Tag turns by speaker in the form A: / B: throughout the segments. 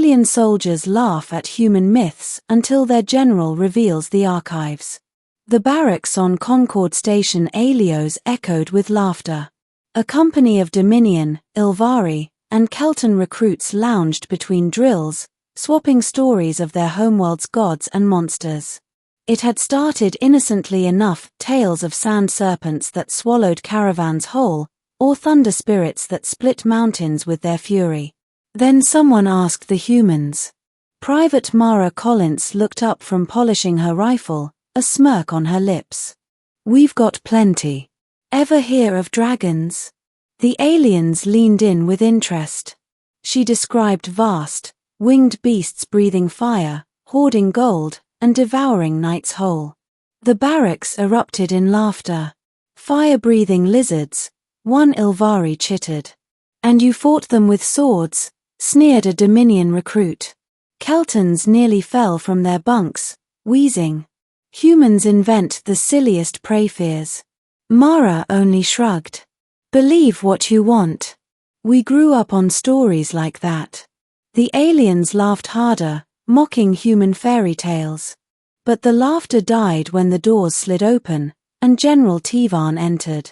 A: alien soldiers laugh at human myths until their general reveals the archives. The barracks on Concord Station Alios echoed with laughter. A company of Dominion, Ilvari, and Kelton recruits lounged between drills, swapping stories of their homeworld's gods and monsters. It had started innocently enough, tales of sand serpents that swallowed caravans whole, or thunder spirits that split mountains with their fury. Then someone asked the humans. Private Mara Collins looked up from polishing her rifle, a smirk on her lips. "We've got plenty. Ever hear of dragons?" The aliens leaned in with interest. She described vast, winged beasts breathing fire, hoarding gold, and devouring nights whole. The barracks erupted in laughter. "Fire-breathing lizards," one Ilvari chittered. "And you fought them with swords?" sneered a Dominion recruit. Keltons nearly fell from their bunks, wheezing. Humans invent the silliest prey fears. Mara only shrugged. "Believe what you want. We grew up on stories like that." The aliens laughed harder, mocking human fairy tales. But the laughter died when the doors slid open, and General Tivan entered.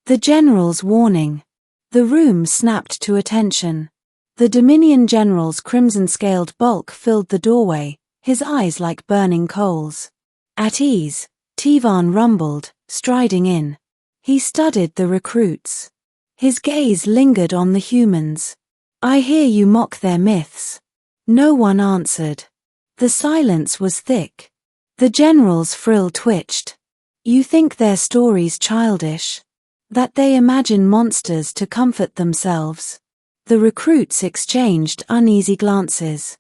A: The general's warning. The room snapped to attention. The Dominion general's crimson-scaled bulk filled the doorway, his eyes like burning coals. "At ease," Tivan rumbled, striding in. He studied the recruits. His gaze lingered on the humans. "I hear you mock their myths." No one answered. The silence was thick. The general's frill twitched. "You think their stories childish? That they imagine monsters to comfort themselves?" The recruits exchanged uneasy glances.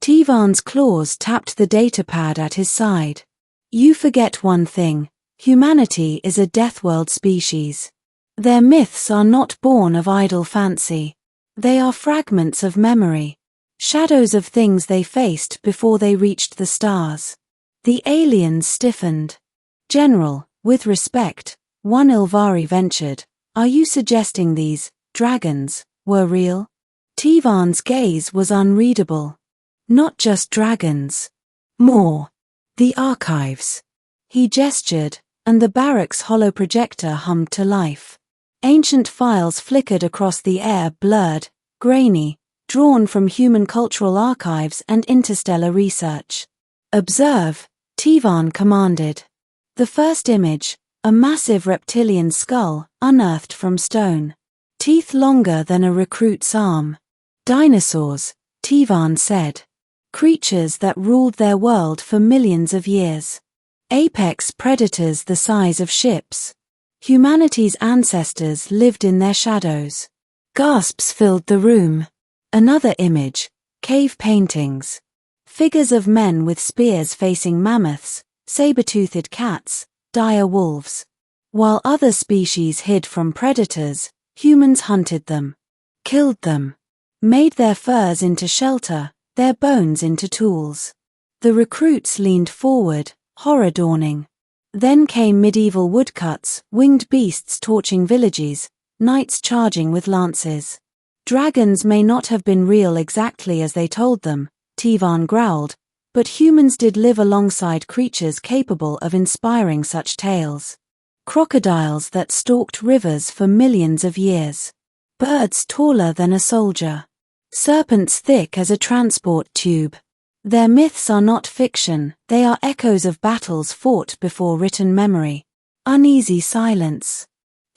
A: Tivan's claws tapped the datapad at his side. "You forget one thing. Humanity is a deathworld species. Their myths are not born of idle fancy. They are fragments of memory, shadows of things they faced before they reached the stars." The aliens stiffened. "General, with respect," one Ilvari ventured, "are you suggesting these dragons were real?" Tivan's gaze was unreadable. "Not just dragons. More. The archives." He gestured, and the barracks' hollow projector hummed to life. Ancient files flickered across the air, blurred, grainy, drawn from human cultural archives and interstellar research. "Observe," Tivan commanded. The first image, a massive reptilian skull, unearthed from stone. Teeth longer than a recruit's arm. "Dinosaurs," Tivan said. "Creatures that ruled their world for millions of years. Apex predators the size of ships. Humanity's ancestors lived in their shadows." Gasps filled the room. Another image, cave paintings. Figures of men with spears facing mammoths, saber-toothed cats, dire wolves. While other species hid from predators, humans hunted them, killed them, made their furs into shelter, their bones into tools. The recruits leaned forward, horror dawning. Then came medieval woodcuts, winged beasts torching villages, knights charging with lances. "Dragons may not have been real exactly as they told them," Tivan growled, "but humans did live alongside creatures capable of inspiring such tales. Crocodiles that stalked rivers for millions of years. Birds taller than a soldier. Serpents thick as a transport tube. Their myths are not fiction, they are echoes of battles fought before written memory." Uneasy silence.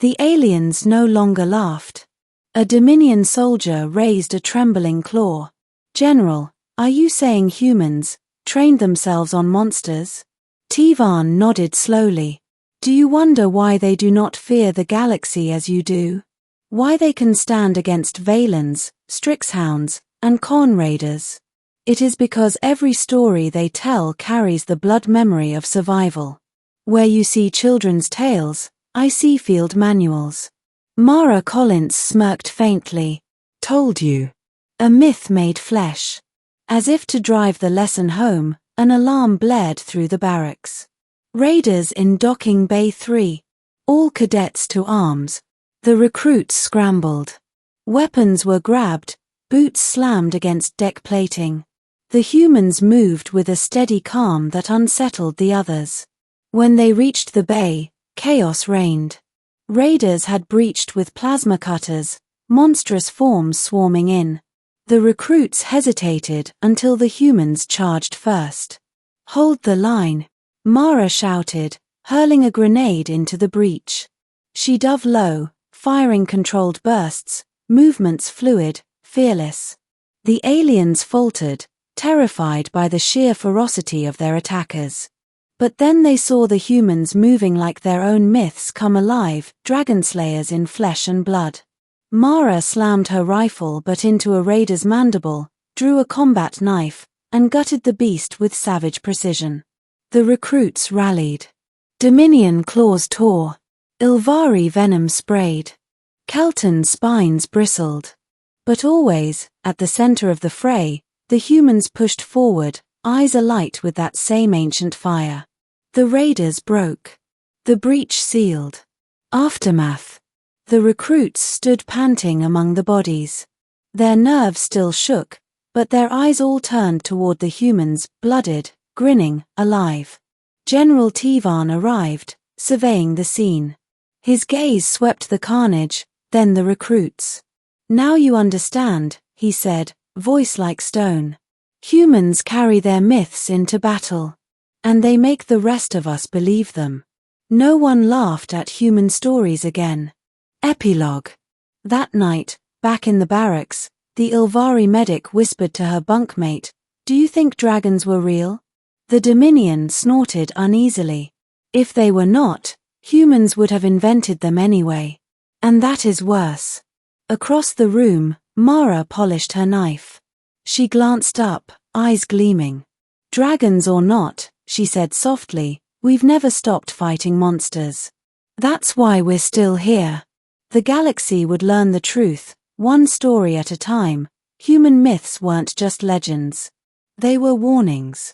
A: The aliens no longer laughed. A Dominion soldier raised a trembling claw. "General, are you saying humans trained themselves on monsters?" Tivan nodded slowly. "Do you wonder why they do not fear the galaxy as you do? Why they can stand against Valens, Strixhounds, and Con Raiders? It is because every story they tell carries the blood memory of survival. Where you see children's tales, I see field manuals." Mara Collins smirked faintly. "Told you. A myth made flesh." As if to drive the lesson home, an alarm blared through the barracks. "Raiders in Docking Bay 3. All cadets to arms." The recruits scrambled. Weapons were grabbed, Boots slammed against deck plating. The humans moved with a steady calm that unsettled the others. When they reached the bay, chaos reigned. Raiders had breached with plasma cutters, monstrous forms swarming in. The recruits hesitated until the humans charged first. "Hold the line," Mara shouted, hurling a grenade into the breach. She dove low, firing controlled bursts, movements fluid, fearless. The aliens faltered, terrified by the sheer ferocity of their attackers. But then they saw the humans moving like their own myths come alive, dragonslayers in flesh and blood. Mara slammed her rifle butt into a raider's mandible, drew a combat knife, and gutted the beast with savage precision. The recruits rallied. Dominion claws tore. Ilvari venom sprayed. Kelton spines bristled. But always, at the center of the fray, the humans pushed forward, eyes alight with that same ancient fire. The raiders broke. The breach sealed. Aftermath. The recruits stood panting among the bodies. Their nerves still shook, but their eyes all turned toward the humans, blooded, grinning, alive. General Tivan arrived, surveying the scene. His gaze swept the carnage, then the recruits. "Now you understand," he said, voice like stone. "Humans carry their myths into battle. And they make the rest of us believe them." No one laughed at human stories again. Epilogue. That night, back in the barracks, the Ilvari medic whispered to her bunkmate, "Do you think dragons were real?" The Dominion snorted uneasily. "If they were not, humans would have invented them anyway. And that is worse." Across the room, Mara polished her knife. She glanced up, eyes gleaming. "Dragons or not," she said softly, "we've never stopped fighting monsters. That's why we're still here." The galaxy would learn the truth, one story at a time. Human myths weren't just legends. They were warnings.